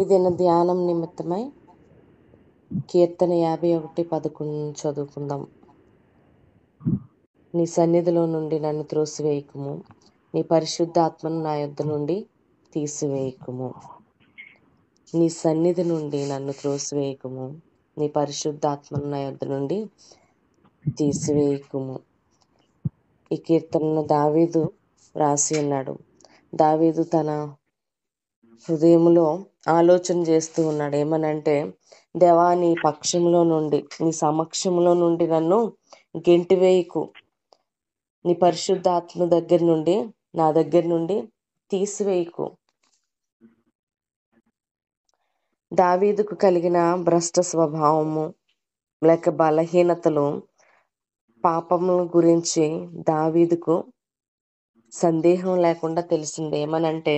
ఇది నా ధ్యానం నిమిత్తమై కీర్తన 51:11 చదువుకుందాం. నీ సన్నిధిలో నుండి నన్ను త్రోసివేయకుము, నీ పరిశుద్ధాత్మను నా యొద్ద నుండి తీసివేయకుము. నీ సన్నిధి నుండి నన్ను త్రోసివేయకుము, నీ పరిశుద్ధాత్మను నా యొద్ద నుండి తీసివేయకుము. ఈ కీర్తనను దావీదు రాసి ఉన్నాడు. దావీదు తన హృదయంలో ఆలోచన చేస్తూ ఉన్నాడు. ఏమనంటే, దేవా, నీ పక్షంలో నుండి, నీ సమక్షంలో నుండి నన్ను గెంటివేయకు, నీ పరిశుద్ధాత్మ దగ్గర నుండి, నా దగ్గర నుండి తీసివేయకు. దావీదుకు కలిగిన భ్రష్ట స్వభావము లేక బలహీనతలు, పాపముల గురించి దావీదుకు సందేహం లేకుండా తెలిసింది. ఏమనంటే,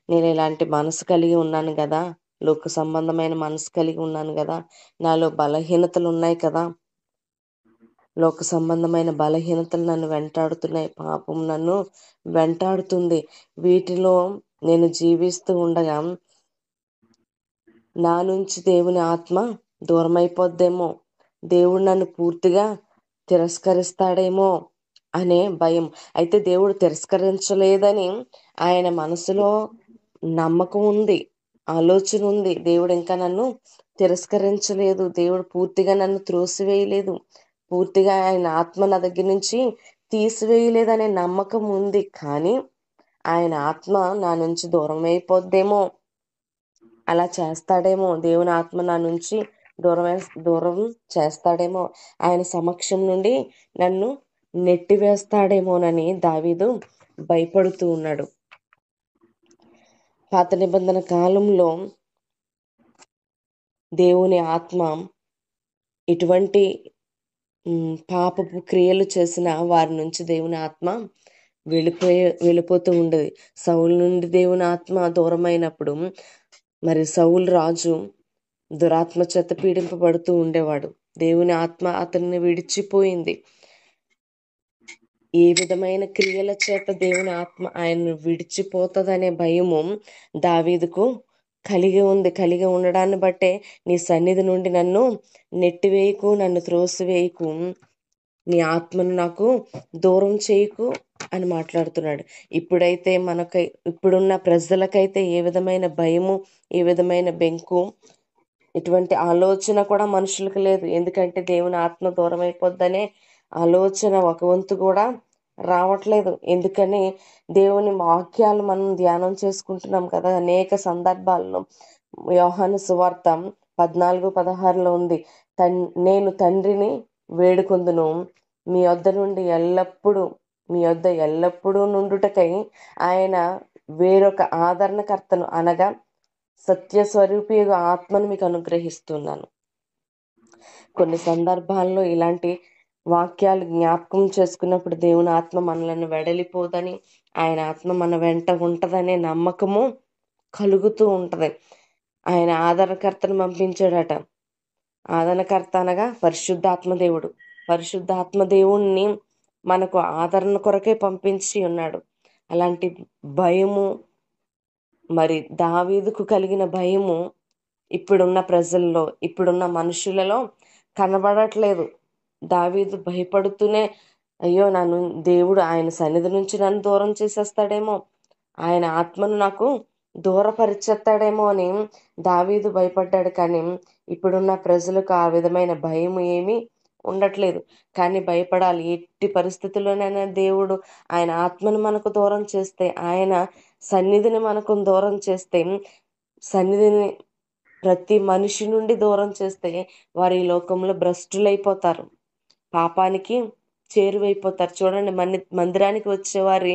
నేను ఇలాంటి మనసు కలిగి ఉన్నాను కదా, లోక సంబంధమైన మనసు కలిగి ఉన్నాను కదా, నాలో బలహీనతలు ఉన్నాయి కదా, లోక సంబంధమైన బలహీనతలు నన్ను వెంటాడుతున్నాయి, పాపం నన్ను వెంటాడుతుంది. వీటిలో నేను జీవిస్తూ ఉండగా నా నుంచి దేవుని ఆత్మ దూరమైపోద్దేమో, దేవుడు నన్ను పూర్తిగా తిరస్కరిస్తాడేమో అనే భయం. అయితే దేవుడు తిరస్కరించలేదని ఆయన మనసులో నమ్మకం ఉంది, ఆలోచన ఉంది. దేవుడు ఇంకా నన్ను తిరస్కరించలేదు, దేవుడు పూర్తిగా నన్ను త్రోసివేయలేదు, పూర్తిగా ఆయన ఆత్మ నా దగ్గర నుంచి తీసివేయలేదనే నమ్మకం ఉంది. కానీ ఆయన ఆత్మ నా నుంచి దూరం అయిపోద్దేమో, అలా చేస్తాడేమో, దేవుని ఆత్మ నా నుంచి దూరం చేస్తాడేమో, ఆయన సమక్షం నుండి నన్ను నెట్టివేస్తాడేమోనని దావీదు భయపడుతూ ఉన్నాడు. పాత నిబంధన కాలంలో దేవుని ఆత్మ ఇటువంటి పాపపు క్రియలు చేసిన వారి నుంచి దేవుని ఆత్మ వెళ్ళిపోతూ ఉండేది. సౌలు నుండి దేవుని ఆత్మ దూరమైనప్పుడు మరి సౌలు రాజు దురాత్మ చేత పీడింపబడుతూ ఉండేవాడు. దేవుని ఆత్మ అతన్ని విడిచిపోయింది. ఏ విధమైన క్రియల చేత దేవుని ఆత్మ ఆయన్ను విడిచిపోతుందనే భయము దావీదుకు కలిగి ఉండడాన్ని బట్టే, నీ సన్నిధి నుండి నన్ను నెట్టివేయకు, నన్ను త్రోసివేయకు, నీ ఆత్మను నాకు దూరం చేయకు అని మాట్లాడుతున్నాడు. ఇప్పుడైతే ఇప్పుడున్న ప్రజలకైతే ఏ విధమైన భయము, ఏ విధమైన బెంకు, ఇటువంటి ఆలోచన కూడా మనుషులకు లేదు. ఎందుకంటే దేవుని ఆత్మ దూరం అయిపోద్దనే ఆలోచన ఒక వంతు కూడా రావట్లేదు. ఎందుకని, దేవుని వాక్యాలు మనం ధ్యానం చేసుకుంటున్నాం కదా అనేక సందర్భాల్లో. యోహాను సువార్త 14:16 ఉంది, నేను తండ్రిని వేడుకొందును, మీ యొద్ద ఎల్లప్పుడూ నుండుటకై ఆయన వేరొక ఆదరణకర్తను అనగా సత్యస్వరూపి ఆత్మను మీకు అనుగ్రహిస్తున్నాను. కొన్ని సందర్భాల్లో ఇలాంటి వాక్యాలు జ్ఞాపకం చేసుకున్నప్పుడు దేవుని ఆత్మ మనలను వెడలిపోదని, ఆయన ఆత్మ మన వెంట ఉంటదనే నమ్మకము కలుగుతూ ఉంటది. ఆయన ఆదరణకర్తను పంపించాడట. ఆదరణకర్త అనగా పరిశుద్ధాత్మ దేవుడు. పరిశుద్ధాత్మ దేవుణ్ణి మనకు ఆదరణ కొరకే పంపించి ఉన్నాడు. అలాంటి భయము, మరి దావీదుకు కలిగిన భయము ఇప్పుడున్న ప్రజల్లో, ఇప్పుడున్న మనుషులలో కనబడట్లేదు. దావీదు భయపడుతూనే, అయ్యో, దేవుడు ఆయన సన్నిధి నుంచి నన్ను దూరం చేసేస్తాడేమో, ఆయన ఆత్మను నాకు దూరపరిచేస్తాడేమో అని దావీదు భయపడ్డాడు. కానీ ఇప్పుడున్న ప్రజలకు ఆ విధమైన భయం ఏమీ ఉండట్లేదు. కానీ భయపడాలి. ఎట్టి పరిస్థితుల్లోనైనా దేవుడు ఆయన ఆత్మను మనకు దూరం చేస్తే, ఆయన సన్నిధిని మనకు దూరం చేస్తే, సన్నిధిని ప్రతి మనిషి నుండి దూరం చేస్తే వారు ఈ లోకంలో భ్రష్టులైపోతారు, పాపానికి చేరువైపోతారు. చూడండి, మందిరానికి వచ్చేవారి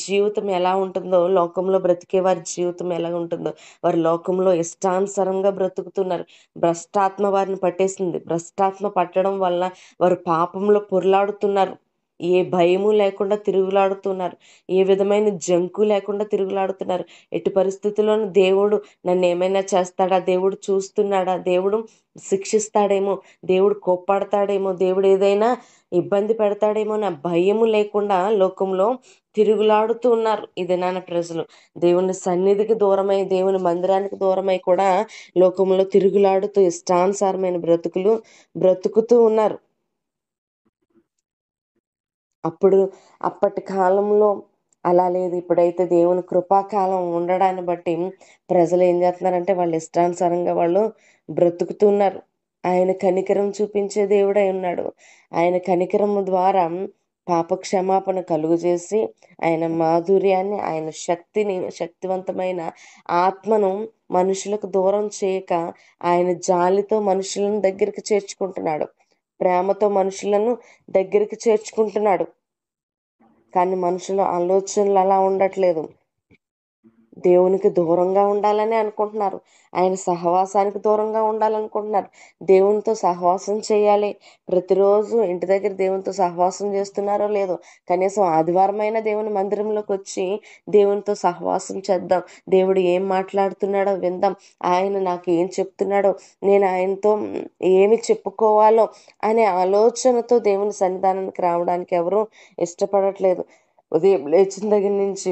జీవితం ఎలా ఉంటుందో, లోకంలో బ్రతికే వారి జీవితం ఎలా ఉంటుందో. వారి లోకంలో ఇష్టానుసారంగా బ్రతుకుతున్నారు. భ్రష్టాత్మ వారిని పట్టేసింది. భ్రష్టాత్మ పట్టడం వల్ల వారు పాపంలో పొరలాడుతున్నారు. ఏ భయము లేకుండా తిరుగులాడుతున్నారు. ఏ విధమైన జంకు లేకుండా తిరుగులాడుతున్నారు. ఎట్టి పరిస్థితుల్లోనూ దేవుడు నన్ను ఏమైనా చేస్తాడా, దేవుడు చూస్తున్నాడా, దేవుడు శిక్షిస్తాడేమో, దేవుడు కోప్పడతాడేమో, దేవుడు ఏదైనా ఇబ్బంది పెడతాడేమో నా భయము లేకుండా లోకంలో తిరుగులాడుతూ ఉన్నారు ఈ దినాన ప్రజలు. దేవుని సన్నిధికి దూరమై, దేవుని మందిరానికి దూరమై కూడా లోకంలో తిరుగులాడుతూ ఇష్టానుసారమైన బ్రతుకులు బ్రతుకుతూ ఉన్నారు. అప్పటి కాలంలో అలా లేదు. ఇప్పుడైతే దేవుని కృపాకాలం ఉండడాన్ని బట్టి ప్రజలు ఏం చేస్తున్నారంటే వాళ్ళ ఇష్టానుసారంగా వాళ్ళు బ్రతుకుతున్నారు. ఆయన కనికరం చూపించే దేవుడై ఉన్నాడు. ఆయన కనికరం ద్వారా పాప క్షమాపణ కలుగజేసి, ఆయన మాధుర్యాన్ని, ఆయన శక్తిని, శక్తివంతమైన ఆత్మను మనుషులకు దూరం చేయక, ఆయన జాలితో మనుషులను దగ్గరికి చేర్చుకుంటున్నాడు. ప్రేమతో మనుషులను దగ్గరికి చేర్చుకుంటున్నాడు. కానీ మనుషుల ఆలోచనలు అలా ఉండట్లేదు. దేవునికి దూరంగా ఉండాలని అనుకుంటున్నారు. ఆయన సహవాసానికి దూరంగా ఉండాలనుకుంటున్నారు. దేవునితో సహవాసం చేయాలి. ప్రతిరోజు ఇంటి దగ్గర దేవునితో సహవాసం చేస్తున్నారో లేదో, కనీసం ఆదివారమైనా దేవుని మందిరంలోకి వచ్చి దేవునితో సహవాసం చేద్దాం. దేవుడు ఏం మాట్లాడుతున్నాడో విందాం. ఆయన నాకు ఏం చెప్తున్నాడో, నేను ఆయనతో ఏమి చెప్పుకోవాలో అనే ఆలోచనతో దేవుని సన్నిధానానికి రావడానికి ఎవరూ ఇష్టపడట్లేదు. ఉదయం లేచిన దగ్గర నుంచి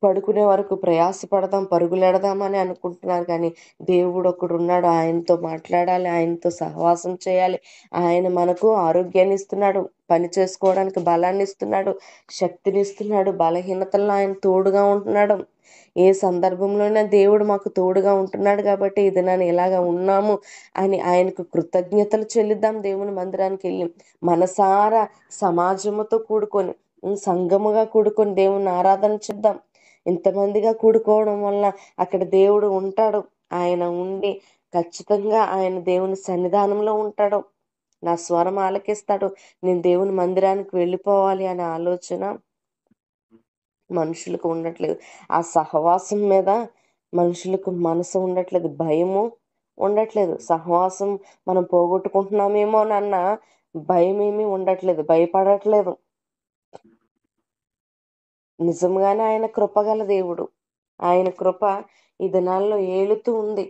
పడుకునే వరకు ప్రయాసపడదాం, పరుగులెడదాం అని అనుకుంటున్నారు. కానీ దేవుడు ఒకడు ఉన్నాడు. ఆయనతో మాట్లాడాలి, ఆయనతో సహవాసం చేయాలి. ఆయన మనకు ఆరోగ్యాన్ని ఇస్తున్నాడు, పని చేసుకోవడానికి బలాన్ని ఇస్తున్నాడు, శక్తిని ఇస్తున్నాడు. బలహీనతల్లో ఆయన తోడుగా ఉంటున్నాడు. ఏ సందర్భంలోనే దేవుడు మాకు తోడుగా ఉంటున్నాడు కాబట్టి ఇది నేను ఇలాగ ఉన్నాము అని ఆయనకు కృతజ్ఞతలు చెల్లిద్దాం. దేవుని మందిరానికి వెళ్ళి మనసారా సమాజముతో కూడుకొని, సంఘముగా కూడుకొని దేవుని ఆరాధన చేద్దాం. ఇంతమందిగా కూడుకోవడం వల్ల అక్కడ దేవుడు ఉంటాడు. ఆయన ఉండి ఖచ్చితంగా ఆయన దేవుని సన్నిధానంలో ఉంటాడు. నా స్వరం ఆలకిస్తాడు. నేను దేవుని మందిరానికి వెళ్ళిపోవాలి అనే ఆలోచన మనుషులకు ఉండట్లేదు. ఆ సహవాసం మీద మనుషులకు మనసు ఉండట్లేదు, భయము ఉండట్లేదు. సహవాసం మనం పోగొట్టుకుంటున్నామేమోనన్న భయం ఏమీ ఉండట్లేదు, భయపడట్లేదు. నిజంగానే ఆయన కృపగల దేవుడు. ఆయన కృప ఈ దినాల్లో ఏలుతూ ఉంది.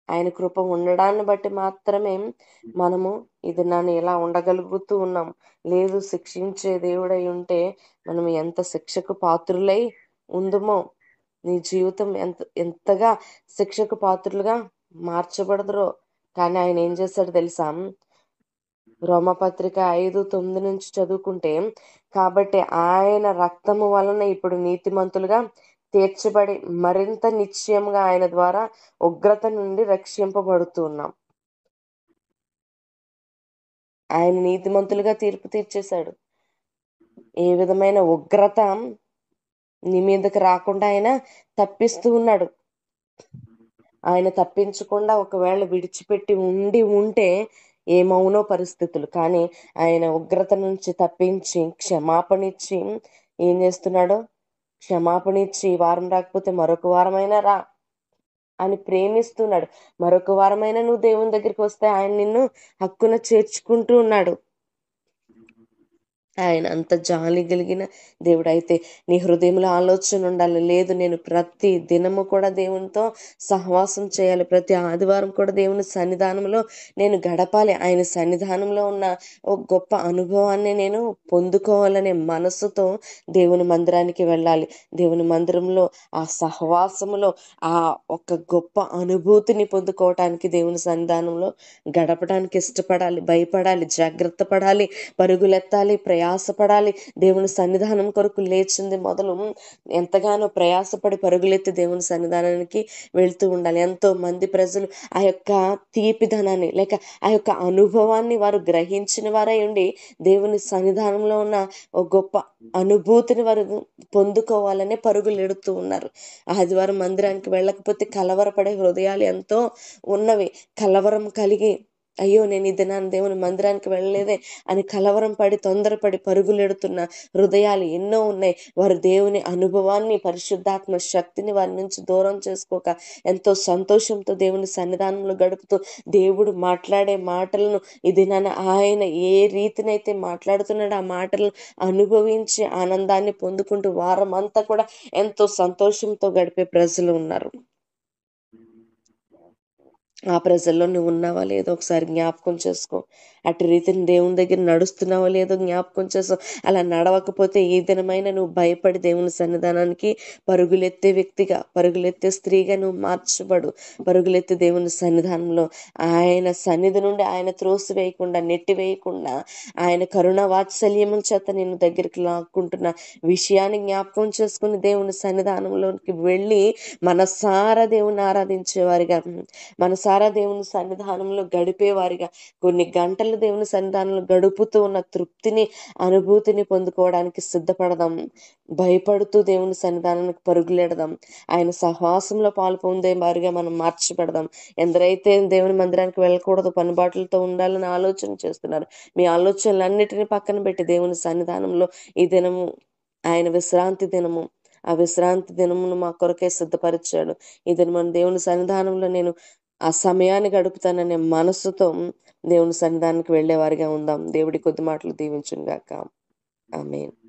ఆయన కృప ఉండడాన్ని బట్టి మాత్రమే మనము ఈ దినాన్ని ఇలా ఉండగలుగుతూ ఉన్నాం. లేదు, శిక్షించే దేవుడై ఉంటే మనం ఎంత శిక్షకు పాత్రులై ఉందుమో. నీ జీవితం ఎంతగా శిక్షకు పాత్రులుగా మార్చబడదురో. కానీ ఆయన ఏం చేశాడు తెలుసా? రోమపత్రిక 5:9 నుంచి చదువుకుంటే, కాబట్టి ఆయన రక్తము వలన ఇప్పుడు నీతిమంతులుగా తీర్చబడి మరింత నిశ్చయంగా ఆయన ద్వారా ఉగ్రత నుండి రక్షింపబడుతున్నాం. ఆయన నీతిమంతులుగా తీర్పు తీర్చేశాడు. ఏ విధమైన ఉగ్రత నీ మీదకి రాకుండా ఆయన తప్పిస్తూ ఉన్నాడు. ఆయన తప్పించకుండా ఒకవేళ విడిచిపెట్టి ఉంటే ఏమవునో పరిస్థితులు. కానీ ఆయన ఉగ్రత నుంచి తప్పించి క్షమాపణ ఇచ్చి ఏం చేస్తున్నాడో, క్షమాపణ ఇచ్చి ఈ వారం రాకపోతే మరొక వారమైనా రా అని ప్రేమిస్తున్నాడు. మరొక వారమైనా నువ్వు దేవుని దగ్గరికి వస్తే ఆయన నిన్ను హక్కున చేర్చుకుంటూ ఉన్నాడు. ఆయన అంత జాలి కలిగిన దేవుడు. అయితే నీ హృదయంలో ఆలోచన ఉండాలి, లేదు నేను ప్రతి దినము కూడా దేవునితో సహవాసం చేయాలి, ప్రతి ఆదివారం కూడా దేవుని సన్నిధానంలో నేను గడపాలి, ఆయన సన్నిధానంలో ఉన్న ఒక గొప్ప అనుభవాన్ని నేను పొందుకోవాలనే మనసుతో దేవుని మందిరానికి వెళ్ళాలి. దేవుని మందిరంలో ఆ సహవాసములో ఆ ఒక గొప్ప అనుభూతిని పొందుకోవటానికి దేవుని సన్నిధానంలో గడపడానికి ఇష్టపడాలి, భయపడాలి, జాగ్రత్త పడాలి, పరుగులెత్తాలి, ప్రయాసపడాలి. దేవుని సన్నిధానం కొరకు లేచింది మొదలు ఎంతగానో ప్రయాసపడి పరుగులెత్తి దేవుని సన్నిధానానికి వెళ్తూ ఉండాలి. ఎంతో మంది ప్రజలు ఆ యొక్క తీపిదనాన్ని లేక ఆ యొక్క అనుభవాన్ని వారు గ్రహించిన వారై ఉండి దేవుని సన్నిధానంలో ఉన్న ఒక గొప్ప అనుభూతిని వారు పొందుకోవాలనే పరుగులు ఎడుతూ ఉన్నారు. ఆదివారం మందిరానికి వెళ్ళకపోతే కలవరపడే హృదయాలు ఎంతో ఉన్నవి. కలవరం కలిగి, అయ్యో నేను ఈ దినాన్ని దేవుని మందిరానికి వెళ్ళలేదే అని కలవరం పడి తొందరపడి పరుగులెడుతున్న హృదయాలు ఎన్నో ఉన్నాయి. వారు దేవుని అనుభవాన్ని, పరిశుద్ధాత్మ శక్తిని వారి నుంచి దూరం చేసుకోక ఎంతో సంతోషంతో దేవుని సన్నిధానంలో గడుపుతూ దేవుడు మాట్లాడే మాటలను ఈ దినాన ఆయన ఏ రీతినైతే మాట్లాడుతున్నాడో ఆ మాటలను అనుభవించి ఆనందాన్ని పొందుకుంటూ వారం అంతా కూడా ఎంతో సంతోషంతో గడిపే ప్రజలు ఉన్నారు. ఆ ప్రజల్లో నువ్వు ఉన్నావా లేదో ఒకసారి జ్ఞాపకం చేసుకో. అటు రీతిని దేవుని దగ్గర నడుస్తున్నావో లేదో జ్ఞాపకం చేసావు. అలా నడవకపోతే ఈ దినమైన నువ్వు భయపడి దేవుని సన్నిధానానికి పరుగులెత్తే వ్యక్తిగా, పరుగులెత్తే స్త్రీగా నువ్వు మార్చబడు. పరుగులెత్తి దేవుని సన్నిధానంలో ఆయన సన్నిధి నుండి ఆయన త్రోసి వేయకుండా, నెట్టి వేయకుండా, ఆయన కరుణ వాత్సల్యముల చేత నిన్ను దగ్గరికి లాక్కుంటున్న విషయాన్ని జ్ఞాపకం చేసుకుని దేవుని సన్నిధానంలోకి వెళ్ళి మనసారా దేవుని ఆరాధించేవారిగా, మనసారా దేవుని సన్నిధానంలో గడిపేవారిగా, కొన్ని గంటలు దేవుని సన్నిధానంలో గడుపుతూ ఉన్న తృప్తిని, అనుభూతిని పొందుకోవడానికి సిద్ధపడదాం. భయపడుతూ దేవుని సన్నిధానానికి పరుగులెడదాం. ఆయన సహవాసంలో పాలు పొందే వారిగా మనం మార్చిపెడదాం. ఎందరైతే దేవుని మందిరానికి వెళ్ళకూడదు, పనిబాట్లతో ఉండాలని ఆలోచన చేస్తున్నారు, మీ ఆలోచనలన్నిటినీ పక్కన పెట్టి దేవుని సన్నిధానంలో ఈ దినము ఆయన విశ్రాంతి దినము, ఆ విశ్రాంతి దినమును మా కొరకే సిద్ధపరిచాడు. ఈ దినము దేవుని సన్నిధానంలో నేను ఆ సమయాన్ని గడుపుతాననే మనసుతో దేవుని సన్నిధానానికి వెళ్ళే వారిగా ఉందాం. దేవుడి కొద్ది మాటలు దీవించును గాక. ఆమేన్.